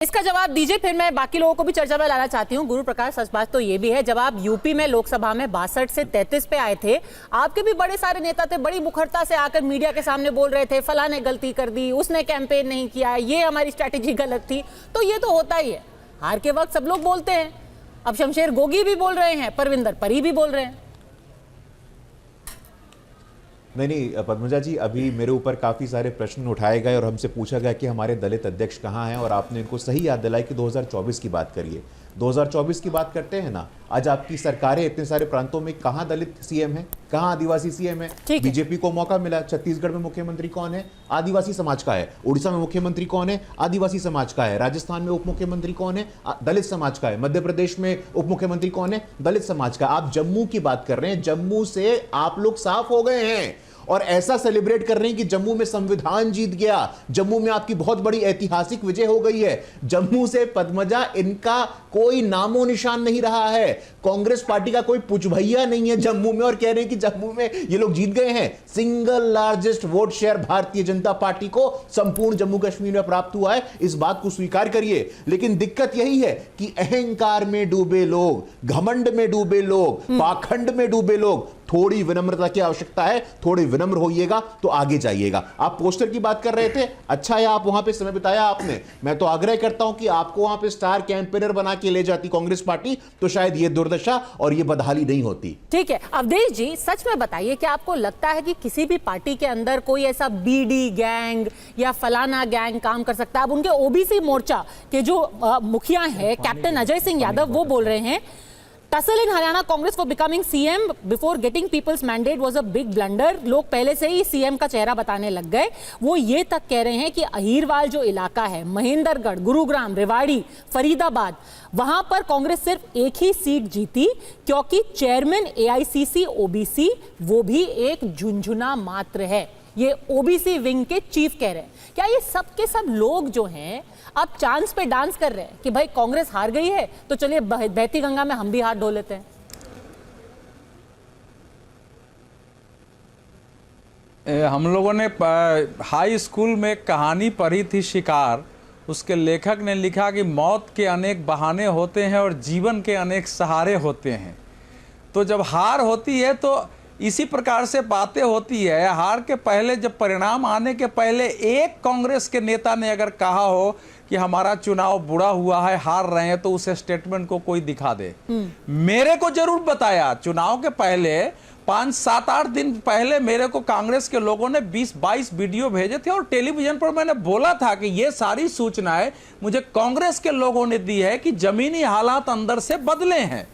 इसका जवाब दीजिए, फिर मैं बाकी लोगों को भी चर्चा में लाना चाहती हूँ। गुरु प्रकाश, सच बात तो ये भी है, जब आप यूपी में लोकसभा में 62 से 33 पे आए थे, आपके भी बड़े सारे नेता थे, बड़ी मुखरता से आकर मीडिया के सामने बोल रहे थे फलां ने गलती कर दी, उसने कैंपेन नहीं किया, ये हमारी स्ट्रैटेजी गलत थी। तो ये तो होता ही है, हार के वक्त सब लोग बोलते हैं। अब शमशेर गोगी भी बोल रहे हैं, परविंदर परी भी बोल रहे हैं। नहीं पद्मजा जी, अभी मेरे ऊपर काफ़ी सारे प्रश्न उठाए गए और हमसे पूछा गया कि हमारे दलित अध्यक्ष कहाँ हैं, और आपने इनको सही याद दिलाई कि 2024 की बात करिए। 2024 की बात करते हैं ना, आज आपकी सरकारें इतने सारे प्रांतों में, कहाँ दलित सीएम है, कहाँ आदिवासी सीएम है? बीजेपी को मौका मिला, छत्तीसगढ़ में मुख्यमंत्री कौन है? आदिवासी समाज का है। उड़ीसा में मुख्यमंत्री कौन है? आदिवासी समाज का है। राजस्थान में उप मुख्यमंत्री कौन है? दलित समाज का है। मध्य प्रदेश में उप मुख्यमंत्री कौन है? दलित समाज का। आप जम्मू की बात कर रहे हैं, जम्मू से आप लोग साफ हो गए हैं और ऐसा सेलिब्रेट कर रहे हैं कि जम्मू में संविधान जीत गया, जम्मू में आपकी बहुत बड़ी ऐतिहासिक विजय हो गई है। जम्मू से पद्मजा इनका कोई नामो निशान नहीं रहा है। कांग्रेस पार्टी का कोई पुचभैया नहीं है जम्मू में, और कह रहे हैं कि जम्मू में ये लोग जीत गए हैं। Single largest vote share Bharatiya Janata party को संपूर्ण जम्मू कश्मीर में प्राप्त हुआ है, इस बात को स्वीकार करिए। लेकिन दिक्कत यही है कि अहंकार में डूबे लोग, घमंड में डूबे लोग, पाखंड में डूबे लोग, थोड़ी विनम्रता की आवश्यकता है। थोड़े विनम्र होइएगा तो आगे जाइएगा। आप पोस्टर की बात कर रहे थे, अच्छा है आप वहां पे समय बिताया आपने। मैं तो आग्रह करता हूं कि आपको वहां पे स्टार कैंपेनर बना के ले जाती कांग्रेस पार्टी, तो शायद ये दुर्दशा और ये बदहाली नहीं होती। ठीक है, अवधेश जी सच में बताइए कि आपको लगता है कि किसी भी पार्टी के अंदर कोई ऐसा बीडी गैंग या फलाना गैंग काम कर सकता है? अब उनके ओबीसी मोर्चा के जो मुखिया है कैप्टन अजय सिंह यादव, वो बोल रहे हैं Tussle in Haryana Congress for becoming CM before getting people's mandate was a big blunder। लोग पहले से ही सीएम का चेहरा बताने लग गए। वो ये तक कह रहे हैं कि अहीरवाल जो इलाका है, महेंद्रगढ़, गुरुग्राम, रेवाड़ी, फरीदाबाद, वहां पर कांग्रेस सिर्फ एक ही सीट जीती क्योंकि चेयरमैन एआईसीसी ओबीसी वो भी एक झुंझुना मात्र है। ये ओबीसी विंग के चीफ कह रहे हैं। क्या ये सब के सब लोग जो हैं अब चांस पे डांस कर रहे हैं कि भाई कांग्रेस हार गई है तो चलिए बहती गंगा में हम भी हाथ धो लेते हैं? हम लोगों ने हाई स्कूल में कहानी पढ़ी थी शिकार। उसके लेखक ने लिखा कि मौत के अनेक बहाने होते हैं और जीवन के अनेक सहारे होते हैं। तो जब हार होती है तो इसी प्रकार से बातें होती है। हार के पहले, जब परिणाम आने के पहले एक कांग्रेस के नेता ने अगर कहा हो कि हमारा चुनाव बुरा हुआ है, हार रहे हैं, तो उस स्टेटमेंट को कोई दिखा दे। मेरे को जरूर बताया, चुनाव के पहले 5-7-8 दिन पहले मेरे को कांग्रेस के लोगों ने 20-22 वीडियो भेजे थे और टेलीविजन पर मैंने बोला था कि ये सारी सूचनाएं मुझे कांग्रेस के लोगों ने दी है कि जमीनी हालात अंदर से बदले हैं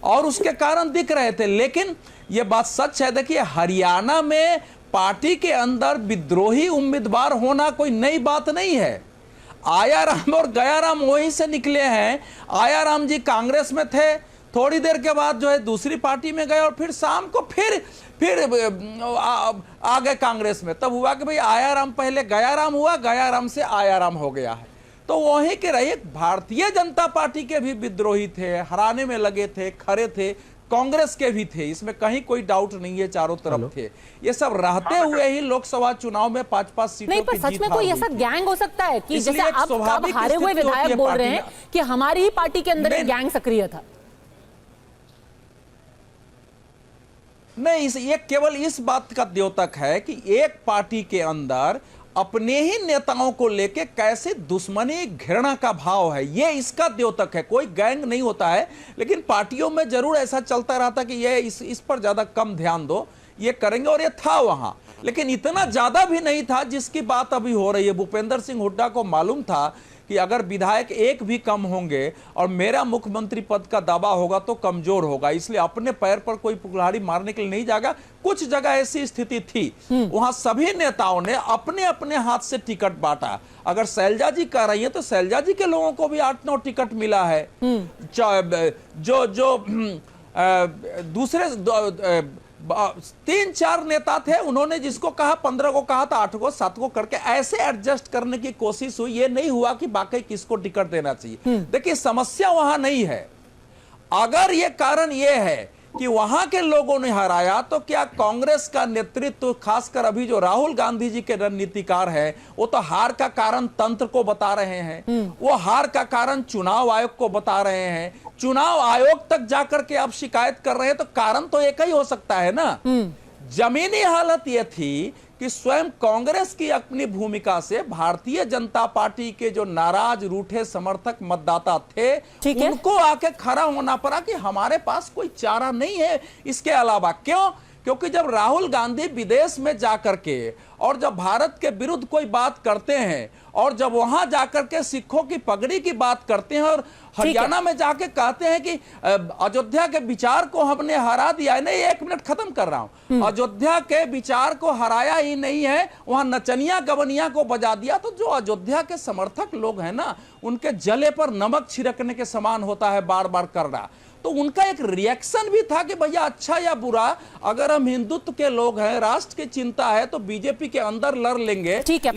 और उसके कारण दिख रहे थे। लेकिन यह बात सच है, देखिए हरियाणा में पार्टी के अंदर विद्रोही उम्मीदवार होना कोई नई बात नहीं है। आयाराम और गयाराम वहीं से निकले हैं। आयाराम जी कांग्रेस में थे, थोड़ी देर के बाद जो है दूसरी पार्टी में गए और फिर शाम को फिर आ गए कांग्रेस में। तब हुआ कि भाई आयाराम पहले गयाराम हुआ, गयाराम से आयाराम हो गया है। तो वहीं के रहे भारतीय जनता पार्टी के भी विद्रोही थे, हराने में लगे थे, खड़े थे, कांग्रेस के भी थे, इसमें कहीं कोई डाउट नहीं है, चारों तरफ थे। ये सब रहते हुए ही लोकसभा चुनाव में 5-5 सीटों नहीं, पर सच में कोई ऐसा गैंग हो सकता है कि जैसे आप हारे हुए विधायक बोल रहे हैं कि हमारी ही पार्टी के अंदर एक गैंग सक्रिय था? नहीं, ये केवल इस बात का द्योतक है कि एक पार्टी के अंदर अपने ही नेताओं को लेके कैसे दुश्मनी, घृणा का भाव है, ये इसका द्योतक है। कोई गैंग नहीं होता है, लेकिन पार्टियों में जरूर ऐसा चलता रहता कि ये इस पर ज्यादा कम ध्यान दो, ये करेंगे, और ये था वहां, लेकिन इतना ज्यादा भी नहीं था जिसकी बात अभी हो रही है। भूपेंद्र सिंह हुड्डा को मालूम था कि अगर विधायक एक भी कम होंगे और मेरा मुख्यमंत्री पद का दावा होगा तो कमजोर होगा, इसलिए अपने पैर पर कोई कुल्हाड़ी मारने के लिए नहीं जाएगा। कुछ जगह ऐसी स्थिति थी, वहां सभी नेताओं ने अपने अपने हाथ से टिकट बांटा। अगर शैलजा जी कह रही है तो शैलजा जी के लोगों को भी 8-9 टिकट मिला है। जो दूसरे 3-4 नेता थे, उन्होंने जिसको कहा 15 को कहा था, 8 को 7 को करके ऐसे एडजस्ट करने की कोशिश हुई। ये नहीं हुआ कि बाकी किसको टिकट देना चाहिए। देखिए समस्या वहां नहीं है। अगर ये कारण ये है कि वहां के लोगों ने हराया, तो क्या कांग्रेस का नेतृत्व, खासकर अभी जो राहुल गांधी जी के रणनीतिकार है, वो तो हार का कारण तंत्र को बता रहे हैं, वो हार का कारण चुनाव आयोग को बता रहे हैं, चुनाव आयोग तक जाकर के आप शिकायत कर रहे हैं, तो कारण तो एक ही हो सकता है ना। जमीनी हालत यह थी कि स्वयं कांग्रेस की अपनी भूमिका से भारतीय जनता पार्टी के जो नाराज रूठे समर्थक मतदाता थे, उनको आके खड़ा होना पड़ा कि हमारे पास कोई चारा नहीं है इसके अलावा। क्यों? क्योंकि जब राहुल गांधी विदेश में जाकर के और जब भारत के विरुद्ध कोई बात करते हैं और जब वहां जाकर के सिखों की पगड़ी की बात करते हैं और हरियाणा में जाके कहते हैं कि अयोध्या के विचार को हमने हरा दिया है, नहीं, 1 मिनट खत्म कर रहा हूं, अयोध्या के विचार को हराया ही नहीं है, वहां नचनिया गवनिया को बजा दिया। तो जो अयोध्या के समर्थक लोग हैं ना, उनके जले पर नमक छिड़कने के समान होता है बार बार करना। तो उनका एक रिएक्शन भी था कि भैया अच्छा या बुरा, अगर हम हिंदुत्व के लोग हैं, राष्ट्र की चिंता है, तो बीजेपी के अंदर लड़ लेंगे। ठीक है।